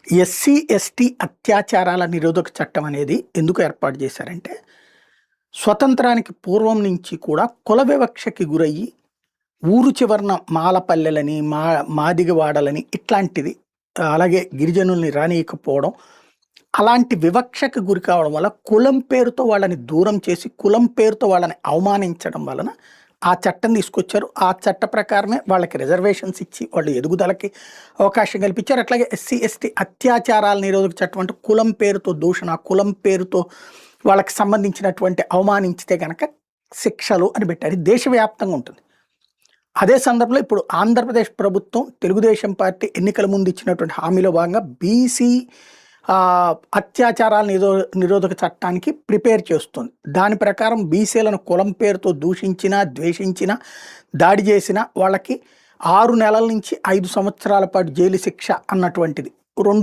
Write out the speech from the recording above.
SC, ST అత్యాచారాల నిరోధక చట్టం అనేది ఎందుకు ఏర్పాటు చేశారంటే, స్వతంత్రానికి పూర్వం నుంచి కూడా కుల వివక్షకి గురయ్యి, ఊరు చివరన మాలపల్లెలని, మాదిగవాడలని ఇట్లాంటిది అలాగే గిరిజనుల్ని రానీయకపోవడం, అలాంటి వివక్షకు గురి కావడం వల్ల కులం పేరుతో వాళ్ళని దూరం చేసి, కులం పేరుతో వాళ్ళని అవమానించడం వలన ఆ చట్టం తీసుకొచ్చారు. ఆ చట్ట ప్రకారమే వాళ్ళకి రిజర్వేషన్స్ ఇచ్చి వాళ్ళు ఎదుగుదలకి అవకాశం కల్పించారు. అట్లాగే ఎస్సీ, ఎస్టీ అత్యాచారాల నిరోధక చట్టం అంటే కులం పేరుతో దూషణ, కులం పేరుతో వాళ్ళకి సంబంధించినటువంటి అవమానించితే కనుక శిక్షలు అని పెట్టారు. ఇది దేశవ్యాప్తంగా ఉంటుంది. అదే సందర్భంలో ఇప్పుడు ఆంధ్రప్రదేశ్ ప్రభుత్వం తెలుగుదేశం పార్టీ ఎన్నికల ముందు ఇచ్చినటువంటి హామీలో భాగంగా బీసీ అత్యాచారాల నిరోధక చట్టానికి ప్రిపేర్ చేస్తుంది. దాని ప్రకారం బీసీలను కులం పేరుతో దూషించినా, ద్వేషించినా, దాడి చేసినా వాళ్ళకి 6 నెలల నుంచి 5 సంవత్సరాల పాటు జైలు శిక్ష అన్నటువంటిది 2